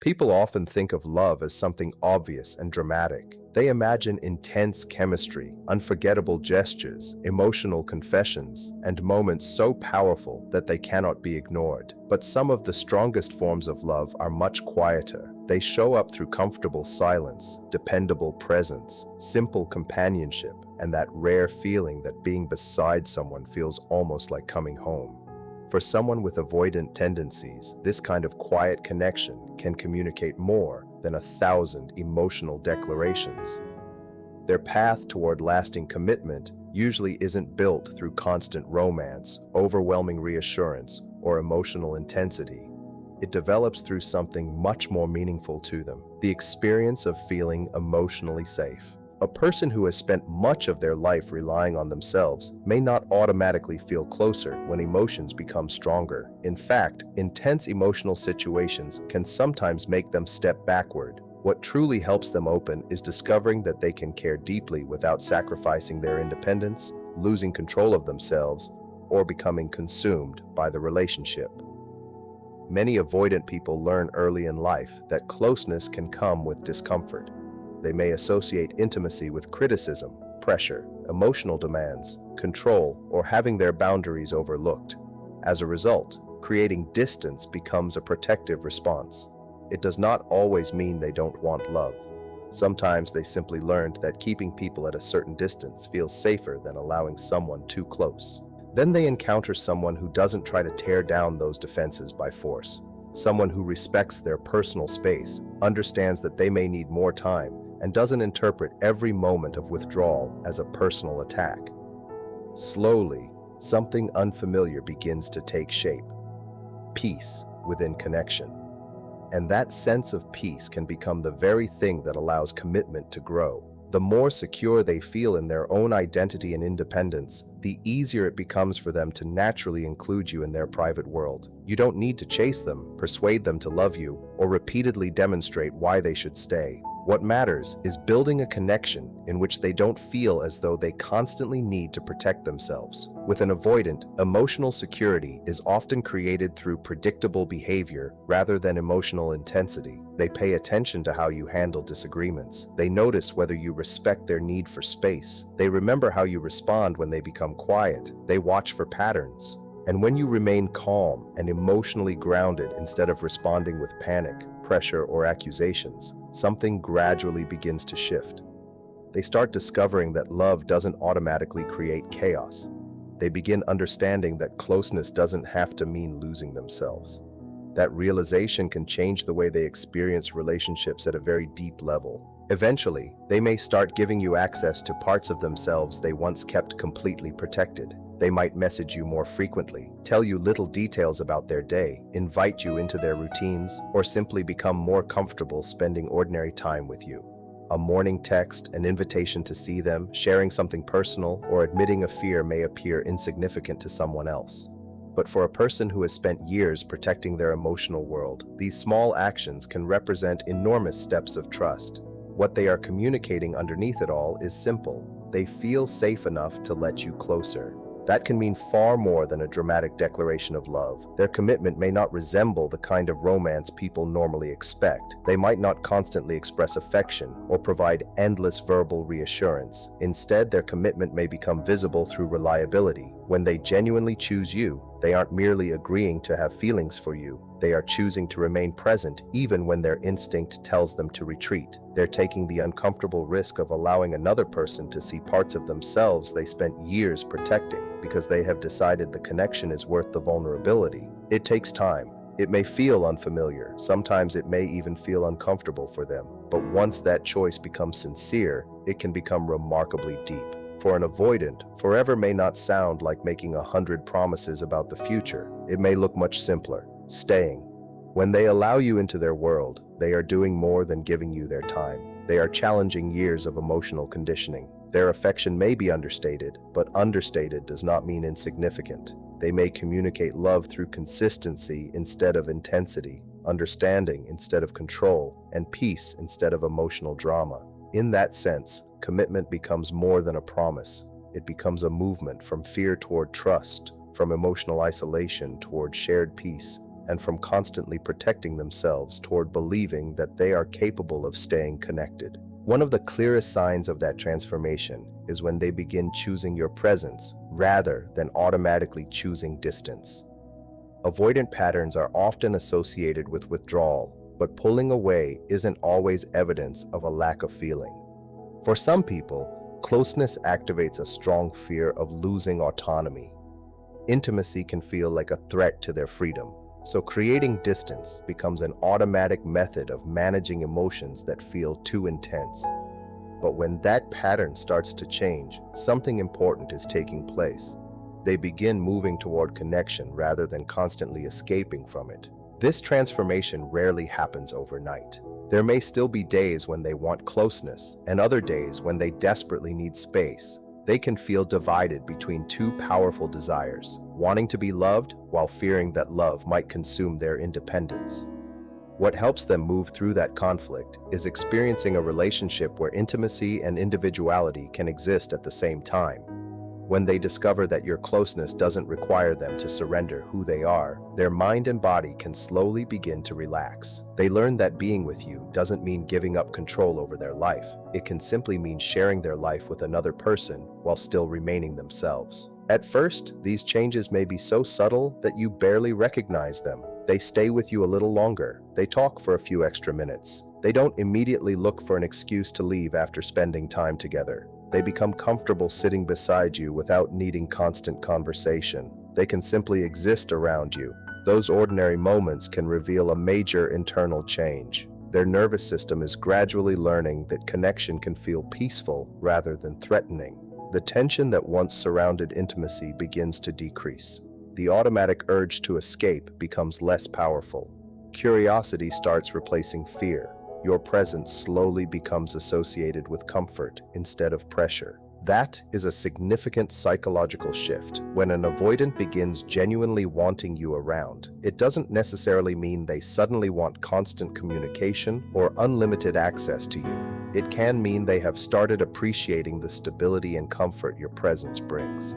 People often think of love as something obvious and dramatic. They imagine intense chemistry, unforgettable gestures, emotional confessions, and moments so powerful that they cannot be ignored. But some of the strongest forms of love are much quieter. They show up through comfortable silence, dependable presence, simple companionship, and that rare feeling that being beside someone feels almost like coming home. For someone with avoidant tendencies, this kind of quiet connection can communicate more than 1,000 emotional declarations. Their path toward lasting commitment usually isn't built through constant romance, overwhelming reassurance, or emotional intensity. It develops through something much more meaningful to them: the experience of feeling emotionally safe. A person who has spent much of their life relying on themselves may not automatically feel closer when emotions become stronger. In fact, intense emotional situations can sometimes make them step backward. What truly helps them open is discovering that they can care deeply without sacrificing their independence, losing control of themselves, or becoming consumed by the relationship. Many avoidant people learn early in life that closeness can come with discomfort. They may associate intimacy with criticism, pressure, emotional demands, control, or having their boundaries overlooked. As a result, creating distance becomes a protective response. It does not always mean they don't want love. Sometimes they simply learned that keeping people at a certain distance feels safer than allowing someone too close. Then they encounter someone who doesn't try to tear down those defenses by force. Someone who respects their personal space, understands that they may need more time, and doesn't interpret every moment of withdrawal as a personal attack. Slowly, something unfamiliar begins to take shape: peace within connection. And that sense of peace can become the very thing that allows commitment to grow. The more secure they feel in their own identity and independence, the easier it becomes for them to naturally include you in their private world. You don't need to chase them, persuade them to love you, or repeatedly demonstrate why they should stay. What matters is building a connection in which they don't feel as though they constantly need to protect themselves. With an avoidant, emotional security is often created through predictable behavior rather than emotional intensity. They pay attention to how you handle disagreements. They notice whether you respect their need for space. They remember how you respond when they become quiet. They watch for patterns. And when you remain calm and emotionally grounded instead of responding with panic, pressure, or accusations, something gradually begins to shift. They start discovering that love doesn't automatically create chaos. They begin understanding that closeness doesn't have to mean losing themselves. That realization can change the way they experience relationships at a very deep level. Eventually, they may start giving you access to parts of themselves they once kept completely protected. They might message you more frequently, tell you little details about their day, invite you into their routines, or simply become more comfortable spending ordinary time with you. A morning text, an invitation to see them, sharing something personal, or admitting a fear may appear insignificant to someone else. But for a person who has spent years protecting their emotional world, these small actions can represent enormous steps of trust. What they are communicating underneath it all is simple: they feel safe enough to let you closer. That can mean far more than a dramatic declaration of love. Their commitment may not resemble the kind of romance people normally expect. They might not constantly express affection or provide endless verbal reassurance. Instead, their commitment may become visible through reliability. When they genuinely choose you, they aren't merely agreeing to have feelings for you. They are choosing to remain present even when their instinct tells them to retreat. They're taking the uncomfortable risk of allowing another person to see parts of themselves they spent years protecting, because they have decided the connection is worth the vulnerability. It takes time. It may feel unfamiliar. Sometimes it may even feel uncomfortable for them. But once that choice becomes sincere, it can become remarkably deep. For an avoidant, forever may not sound like making 100 promises about the future. It may look much simpler: staying. When they allow you into their world, they are doing more than giving you their time. They are challenging years of emotional conditioning. Their affection may be understated, but understated does not mean insignificant. They may communicate love through consistency instead of intensity, understanding instead of control, and peace instead of emotional drama. In that sense, commitment becomes more than a promise. It becomes a movement from fear toward trust, from emotional isolation toward shared peace. and from constantly protecting themselves toward believing that they are capable of staying connected. One of the clearest signs of that transformation is when they begin choosing your presence rather than automatically choosing distance. Avoidant patterns are often associated with withdrawal, but pulling away isn't always evidence of a lack of feeling. For some people, closeness activates a strong fear of losing autonomy. Intimacy can feel like a threat to their freedom, so creating distance becomes an automatic method of managing emotions that feel too intense. But when that pattern starts to change, something important is taking place. They begin moving toward connection rather than constantly escaping from it. This transformation rarely happens overnight. There may still be days when they want closeness, and other days when they desperately need space. They can feel divided between two powerful desires, wanting to be loved while fearing that love might consume their independence. What helps them move through that conflict is experiencing a relationship where intimacy and individuality can exist at the same time. When they discover that your closeness doesn't require them to surrender who they are, their mind and body can slowly begin to relax. They learn that being with you doesn't mean giving up control over their life. It can simply mean sharing their life with another person while still remaining themselves. At first, these changes may be so subtle that you barely recognize them. They stay with you a little longer. They talk for a few extra minutes. They don't immediately look for an excuse to leave after spending time together. They become comfortable sitting beside you without needing constant conversation. They can simply exist around you. Those ordinary moments can reveal a major internal change. Their nervous system is gradually learning that connection can feel peaceful rather than threatening. The tension that once surrounded intimacy begins to decrease. The automatic urge to escape becomes less powerful. Curiosity starts replacing fear. Your presence slowly becomes associated with comfort instead of pressure. That is a significant psychological shift. When an avoidant begins genuinely wanting you around, it doesn't necessarily mean they suddenly want constant communication or unlimited access to you. It can mean they have started appreciating the stability and comfort your presence brings.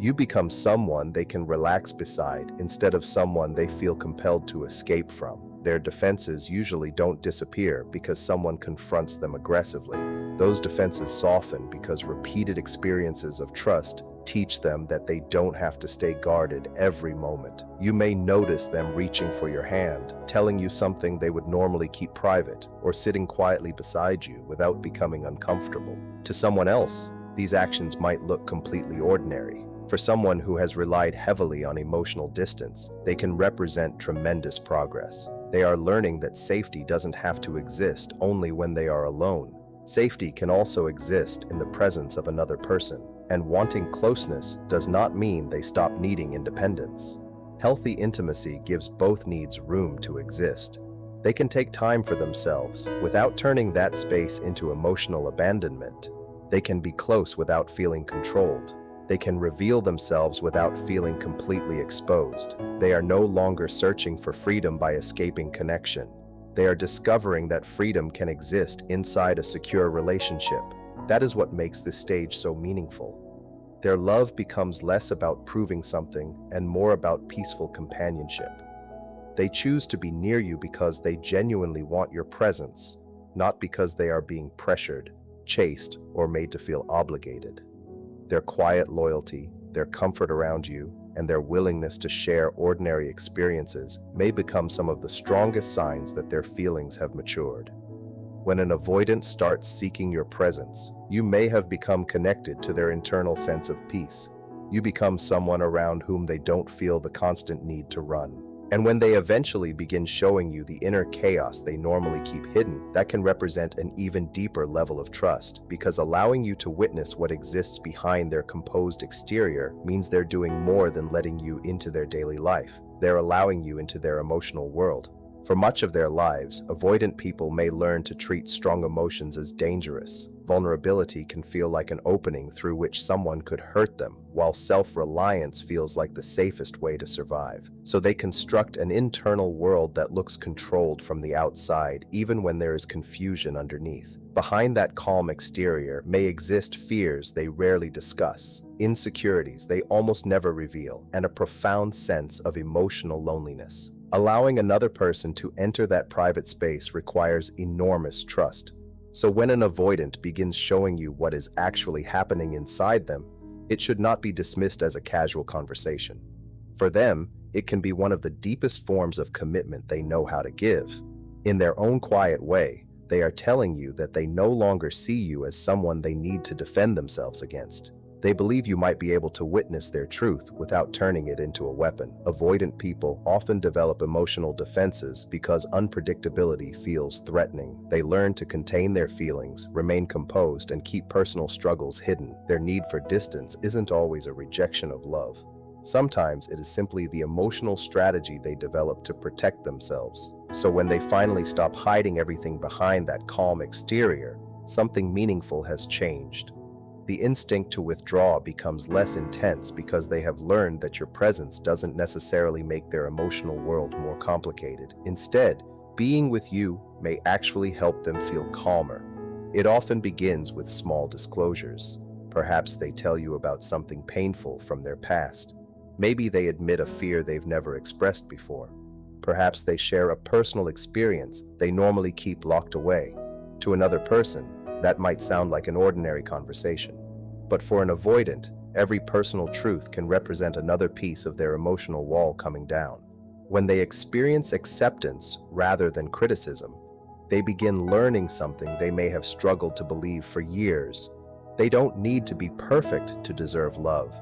You become someone they can relax beside instead of someone they feel compelled to escape from. Their defenses usually don't disappear because someone confronts them aggressively. Those defenses soften because repeated experiences of trust teach them that they don't have to stay guarded every moment. You may notice them reaching for your hand, telling you something they would normally keep private, or sitting quietly beside you without becoming uncomfortable. To someone else, these actions might look completely ordinary. For someone who has relied heavily on emotional distance, they can represent tremendous progress. They are learning that safety doesn't have to exist only when they are alone. Safety can also exist in the presence of another person, and wanting closeness does not mean they stop needing independence. Healthy intimacy gives both needs room to exist. They can take time for themselves without turning that space into emotional abandonment. They can be close without feeling controlled. They can reveal themselves without feeling completely exposed. They are no longer searching for freedom by escaping connection. They are discovering that freedom can exist inside a secure relationship. That is what makes this stage so meaningful. Their love becomes less about proving something and more about peaceful companionship. They choose to be near you because they genuinely want your presence, not because they are being pressured, chased, or made to feel obligated. Their quiet loyalty, their comfort around you, and their willingness to share ordinary experiences may become some of the strongest signs that their feelings have matured. When an avoidant starts seeking your presence, you may have become connected to their internal sense of peace. You become someone around whom they don't feel the constant need to run. And when they eventually begin showing you the inner chaos they normally keep hidden, that can represent an even deeper level of trust, because allowing you to witness what exists behind their composed exterior means they're doing more than letting you into their daily life. They're allowing you into their emotional world. For much of their lives, avoidant people may learn to treat strong emotions as dangerous. Vulnerability can feel like an opening through which someone could hurt them, while self-reliance feels like the safest way to survive. So they construct an internal world that looks controlled from the outside, even when there is confusion underneath. Behind that calm exterior may exist fears they rarely discuss, insecurities they almost never reveal, and a profound sense of emotional loneliness. Allowing another person to enter that private space requires enormous trust. So when an avoidant begins showing you what is actually happening inside them, it should not be dismissed as a casual conversation. For them, it can be one of the deepest forms of commitment they know how to give. In their own quiet way, they are telling you that they no longer see you as someone they need to defend themselves against. They believe you might be able to witness their truth without turning it into a weapon. Avoidant people often develop emotional defenses because unpredictability feels threatening. They learn to contain their feelings, remain composed, and keep personal struggles hidden. Their need for distance isn't always a rejection of love. Sometimes it is simply the emotional strategy they develop to protect themselves. So when they finally stop hiding everything behind that calm exterior, something meaningful has changed. The instinct to withdraw becomes less intense because they have learned that your presence doesn't necessarily make their emotional world more complicated. Instead, being with you may actually help them feel calmer. It often begins with small disclosures. Perhaps they tell you about something painful from their past. Maybe they admit a fear they've never expressed before. Perhaps they share a personal experience they normally keep locked away. To another person, that might sound like an ordinary conversation. But for an avoidant, every personal truth can represent another piece of their emotional wall coming down. When they experience acceptance rather than criticism, they begin learning something they may have struggled to believe for years. They don't need to be perfect to deserve love.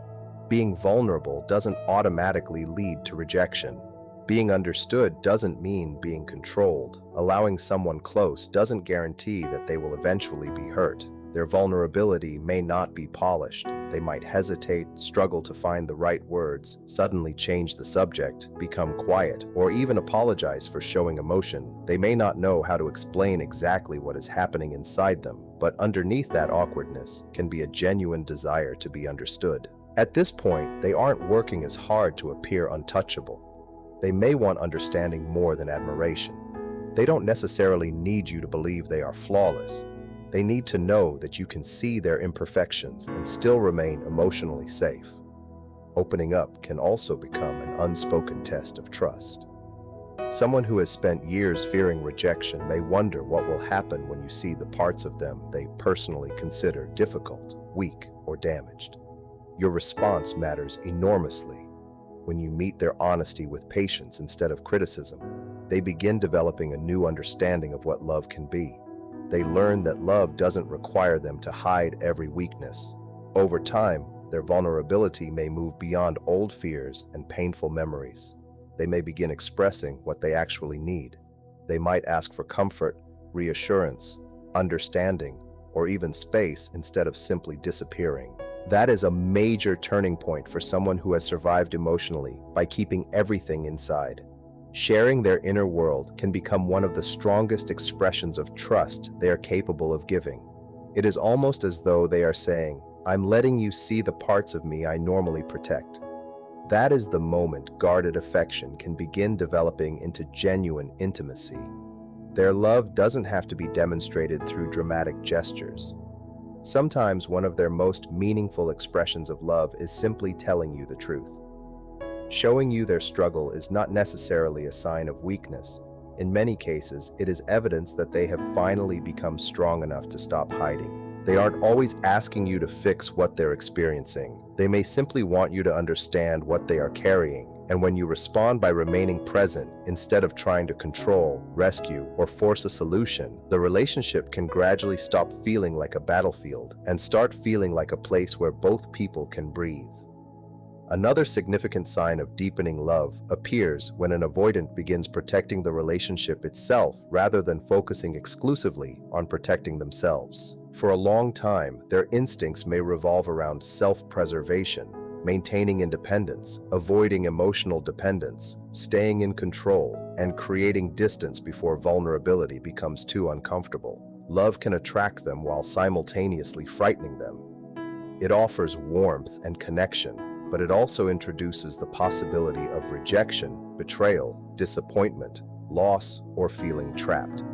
Being vulnerable doesn't automatically lead to rejection. Being understood doesn't mean being controlled. Allowing someone close doesn't guarantee that they will eventually be hurt. Their vulnerability may not be polished. They might hesitate, struggle to find the right words, suddenly change the subject, become quiet, or even apologize for showing emotion. They may not know how to explain exactly what is happening inside them, but underneath that awkwardness can be a genuine desire to be understood. At this point, they aren't working as hard to appear untouchable. They may want understanding more than admiration. They don't necessarily need you to believe they are flawless. They need to know that you can see their imperfections and still remain emotionally safe. Opening up can also become an unspoken test of trust. Someone who has spent years fearing rejection may wonder what will happen when you see the parts of them they personally consider difficult, weak, or damaged. Your response matters enormously. When you meet their honesty with patience instead of criticism, they begin developing a new understanding of what love can be. They learn that love doesn't require them to hide every weakness. Over time, their vulnerability may move beyond old fears and painful memories. They may begin expressing what they actually need. They might ask for comfort, reassurance, understanding, or even space instead of simply disappearing. That is a major turning point for someone who has survived emotionally by keeping everything inside. Sharing their inner world can become one of the strongest expressions of trust they are capable of giving. It is almost as though they are saying, "I'm letting you see the parts of me I normally protect." That is the moment guarded affection can begin developing into genuine intimacy. Their love doesn't have to be demonstrated through dramatic gestures. Sometimes one of their most meaningful expressions of love is simply telling you the truth. Showing you their struggle is not necessarily a sign of weakness. In many cases, it is evidence that they have finally become strong enough to stop hiding. They aren't always asking you to fix what they're experiencing. They may simply want you to understand what they are carrying. And when you respond by remaining present instead of trying to control, rescue, or force a solution, the relationship can gradually stop feeling like a battlefield and start feeling like a place where both people can breathe. Another significant sign of deepening love appears when an avoidant begins protecting the relationship itself rather than focusing exclusively on protecting themselves. For a long time, their instincts may revolve around self-preservation, maintaining independence, avoiding emotional dependence, staying in control, and creating distance before vulnerability becomes too uncomfortable. Love can attract them while simultaneously frightening them. It offers warmth and connection, but it also introduces the possibility of rejection, betrayal, disappointment, loss, or feeling trapped.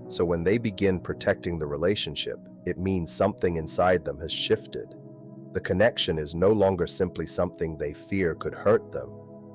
So when they begin protecting the relationship, it means something inside them has shifted. The connection is no longer simply something they fear could hurt them.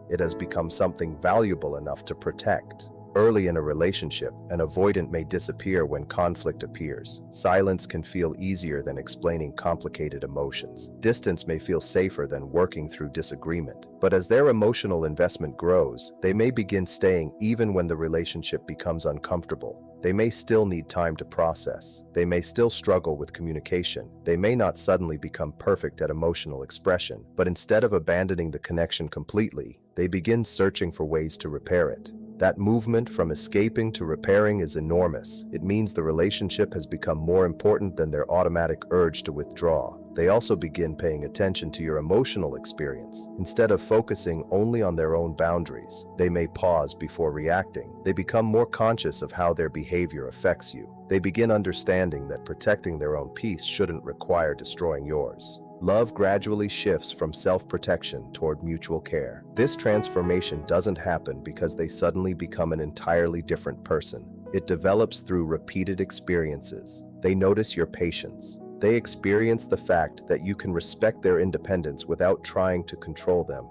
It has become something valuable enough to protect. Early in a relationship, an avoidant may disappear when conflict appears. Silence can feel easier than explaining complicated emotions. Distance may feel safer than working through disagreement. But as their emotional investment grows, they may begin staying even when the relationship becomes uncomfortable. They may still need time to process. They may still struggle with communication. They may not suddenly become perfect at emotional expression, but instead of abandoning the connection completely, they begin searching for ways to repair it. That movement from escaping to repairing is enormous. It means the relationship has become more important than their automatic urge to withdraw. They also begin paying attention to your emotional experience. Instead of focusing only on their own boundaries, they may pause before reacting. They become more conscious of how their behavior affects you. They begin understanding that protecting their own peace shouldn't require destroying yours. Love gradually shifts from self-protection toward mutual care. This transformation doesn't happen because they suddenly become an entirely different person. It develops through repeated experiences. They notice your patience. They experience the fact that you can respect their independence without trying to control them.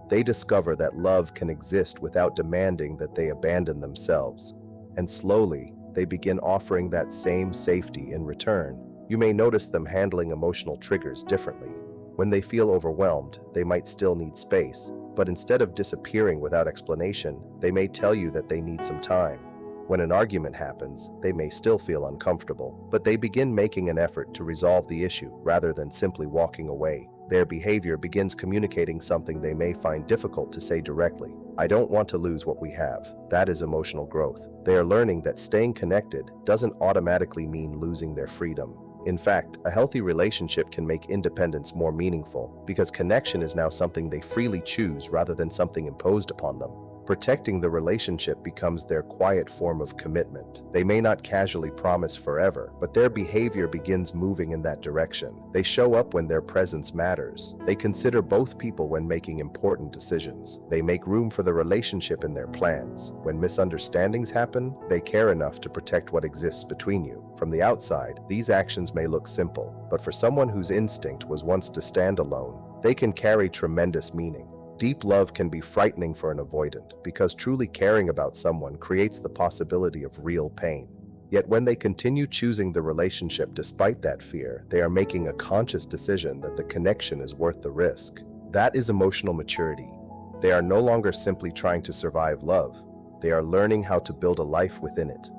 They discover that love can exist without demanding that they abandon themselves. And slowly, they begin offering that same safety in return. You may notice them handling emotional triggers differently. When they feel overwhelmed, they might still need space, but instead of disappearing without explanation, they may tell you that they need some time. When an argument happens, they may still feel uncomfortable, but they begin making an effort to resolve the issue rather than simply walking away. Their behavior begins communicating something they may find difficult to say directly. I don't want to lose what we have. That is emotional growth. They are learning that staying connected doesn't automatically mean losing their freedom. In fact, a healthy relationship can make independence more meaningful because connection is now something they freely choose rather than something imposed upon them. Protecting the relationship becomes their quiet form of commitment. They may not casually promise forever, but their behavior begins moving in that direction. They show up when their presence matters. They consider both people when making important decisions. They make room for the relationship in their plans. When misunderstandings happen, they care enough to protect what exists between you. From the outside, these actions may look simple, but for someone whose instinct was once to stand alone, they can carry tremendous meaning. Deep love can be frightening for an avoidant because truly caring about someone creates the possibility of real pain. Yet when they continue choosing the relationship despite that fear, they are making a conscious decision that the connection is worth the risk. That is emotional maturity. They are no longer simply trying to survive love. They are learning how to build a life within it.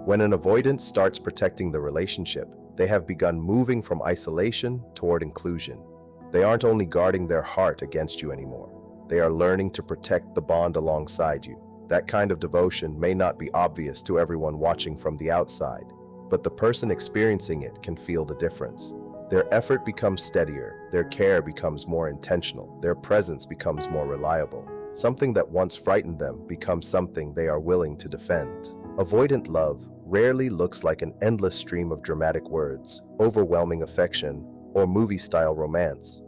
When an avoidant starts protecting the relationship, they have begun moving from isolation toward inclusion. They aren't only guarding their heart against you anymore. They are learning to protect the bond alongside you. That kind of devotion may not be obvious to everyone watching from the outside, but the person experiencing it can feel the difference. Their effort becomes steadier, their care becomes more intentional, their presence becomes more reliable. Something that once frightened them becomes something they are willing to defend. Avoidant love rarely looks like an endless stream of dramatic words, overwhelming affection, or movie-style romance.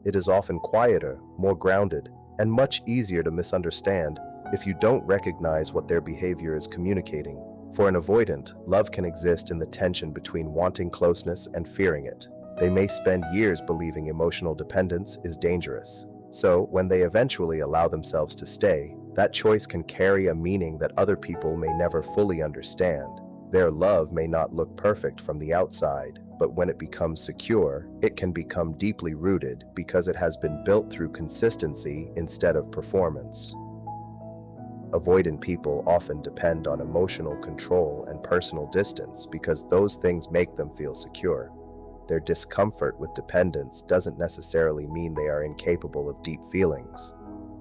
It is often quieter, more grounded, and much easier to misunderstand if you don't recognize what their behavior is communicating. For an avoidant, love can exist in the tension between wanting closeness and fearing it. They may spend years believing emotional dependence is dangerous. So, when they eventually allow themselves to stay, that choice can carry a meaning that other people may never fully understand. Their love may not look perfect from the outside, but when it becomes secure, it can become deeply rooted because it has been built through consistency instead of performance. Avoidant people often depend on emotional control and personal distance because those things make them feel secure. Their discomfort with dependence doesn't necessarily mean they are incapable of deep feelings.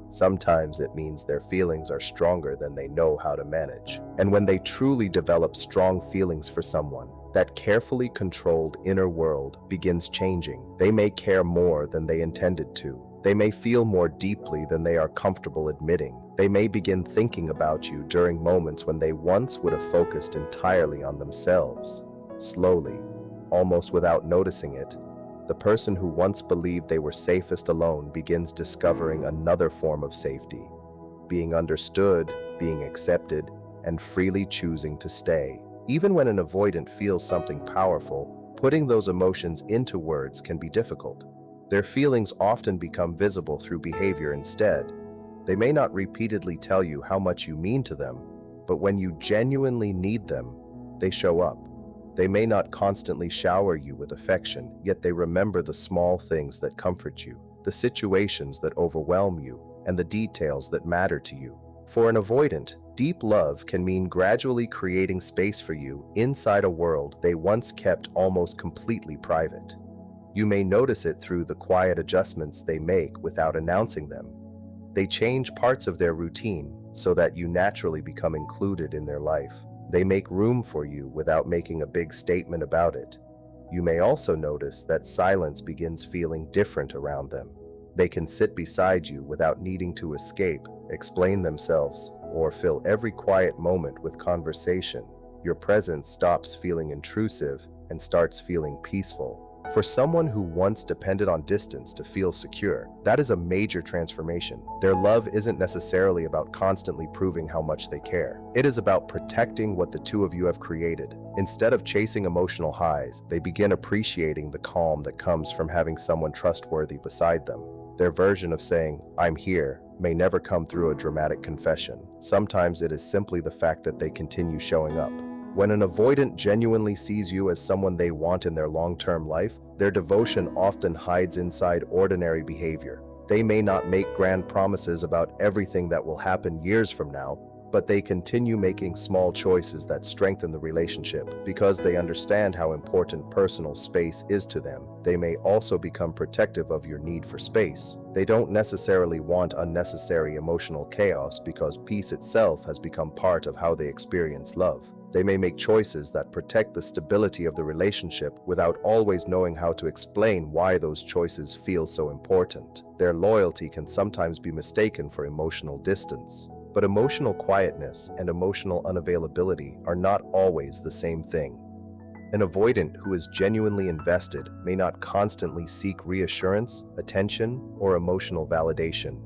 Sometimes it means their feelings are stronger than they know how to manage. And when they truly develop strong feelings for someone, that carefully controlled inner world begins changing. They may care more than they intended to. They may feel more deeply than they are comfortable admitting. They may begin thinking about you during moments when they once would have focused entirely on themselves. Slowly, almost without noticing it, the person who once believed they were safest alone begins discovering another form of safety, being understood, being accepted, and freely choosing to stay. Even when an avoidant feels something powerful, putting those emotions into words can be difficult. Their feelings often become visible through behavior instead. They may not repeatedly tell you how much you mean to them, but when you genuinely need them, they show up. They may not constantly shower you with affection, yet they remember the small things that comfort you, the situations that overwhelm you, and the details that matter to you. For an avoidant, deep love can mean gradually creating space for you inside a world they once kept almost completely private. You may notice it through the quiet adjustments they make without announcing them. They change parts of their routine so that you naturally become included in their life. They make room for you without making a big statement about it. You may also notice that silence begins feeling different around them. They can sit beside you without needing to escape, explain themselves, or fill every quiet moment with conversation. Your presence stops feeling intrusive and starts feeling peaceful. For someone who once depended on distance to feel secure, that is a major transformation. Their love isn't necessarily about constantly proving how much they care. It is about protecting what the two of you have created. Instead of chasing emotional highs, they begin appreciating the calm that comes from having someone trustworthy beside them. Their version of saying, "I'm here," may never come through a dramatic confession. Sometimes it is simply the fact that they continue showing up. When an avoidant genuinely sees you as someone they want in their long-term life, their devotion often hides inside ordinary behavior. They may not make grand promises about everything that will happen years from now, but they continue making small choices that strengthen the relationship because they understand how important personal space is to them. They may also become protective of your need for space. They don't necessarily want unnecessary emotional chaos because peace itself has become part of how they experience love. They may make choices that protect the stability of the relationship without always knowing how to explain why those choices feel so important. Their loyalty can sometimes be mistaken for emotional distance. But emotional quietness and emotional unavailability are not always the same thing. An avoidant who is genuinely invested may not constantly seek reassurance, attention, or emotional validation.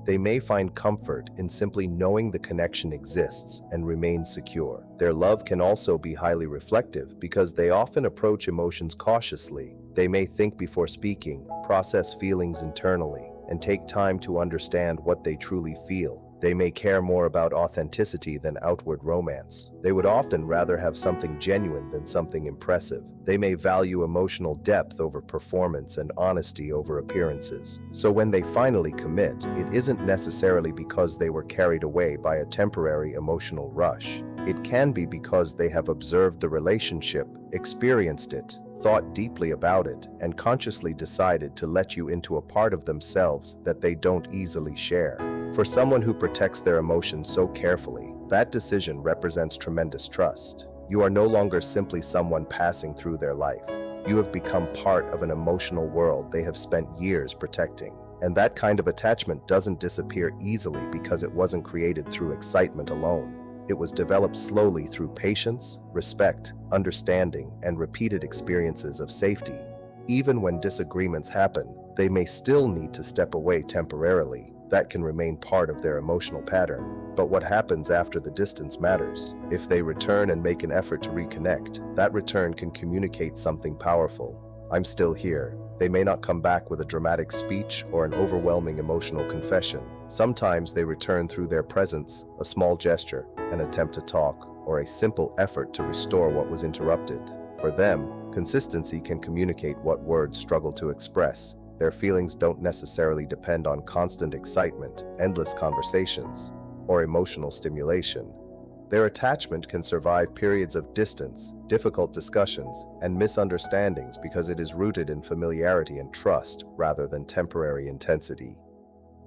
They may find comfort in simply knowing the connection exists and remains secure. Their love can also be highly reflective because they often approach emotions cautiously. They may think before speaking, process feelings internally, and take time to understand what they truly feel. They may care more about authenticity than outward romance. They would often rather have something genuine than something impressive. They may value emotional depth over performance and honesty over appearances. So when they finally commit, it isn't necessarily because they were carried away by a temporary emotional rush. It can be because they have observed the relationship, experienced it, thought deeply about it, and consciously decided to let you into a part of themselves that they don't easily share. For someone who protects their emotions so carefully, that decision represents tremendous trust. You are no longer simply someone passing through their life. You have become part of an emotional world they have spent years protecting. And that kind of attachment doesn't disappear easily because it wasn't created through excitement alone. It was developed slowly through patience, respect, understanding, and repeated experiences of safety. Even when disagreements happen, they may still need to step away temporarily. That can remain part of their emotional pattern. But what happens after the distance matters. If they return and make an effort to reconnect, that return can communicate something powerful. "I'm still here." They may not come back with a dramatic speech or an overwhelming emotional confession. Sometimes they return through their presence, a small gesture, an attempt to talk, or a simple effort to restore what was interrupted. For them, consistency can communicate what words struggle to express. Their feelings don't necessarily depend on constant excitement, endless conversations, or emotional stimulation. Their attachment can survive periods of distance, difficult discussions, and misunderstandings because it is rooted in familiarity and trust rather than temporary intensity.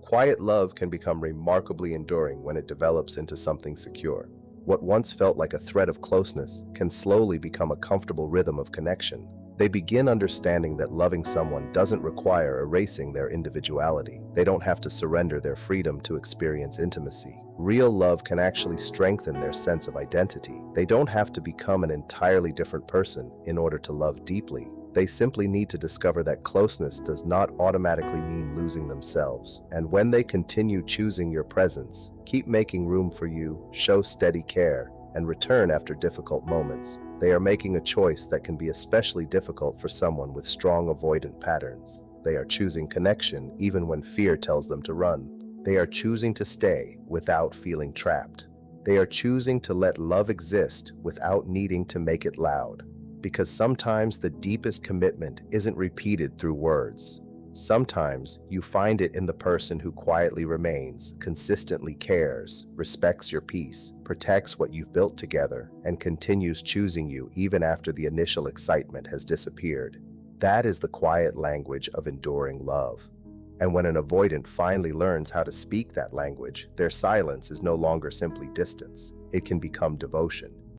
Quiet love can become remarkably enduring when it develops into something secure. What once felt like a thread of closeness can slowly become a comfortable rhythm of connection. They begin understanding that loving someone doesn't require erasing their individuality. They don't have to surrender their freedom to experience intimacy. Real love can actually strengthen their sense of identity. They don't have to become an entirely different person in order to love deeply. They simply need to discover that closeness does not automatically mean losing themselves. And when they continue choosing your presence, keep making room for you, show steady care, and return after difficult moments, they are making a choice that can be especially difficult for someone with strong avoidant patterns. They are choosing connection even when fear tells them to run. They are choosing to stay without feeling trapped. They are choosing to let love exist without needing to make it loud. Because sometimes the deepest commitment isn't repeated through words. Sometimes you find it in the person who quietly remains, consistently cares, respects your peace, protects what you've built together, and continues choosing you even after the initial excitement has disappeared. That is the quiet language of enduring love. And when an avoidant finally learns how to speak that language, their silence is no longer simply distance. It can become devotion.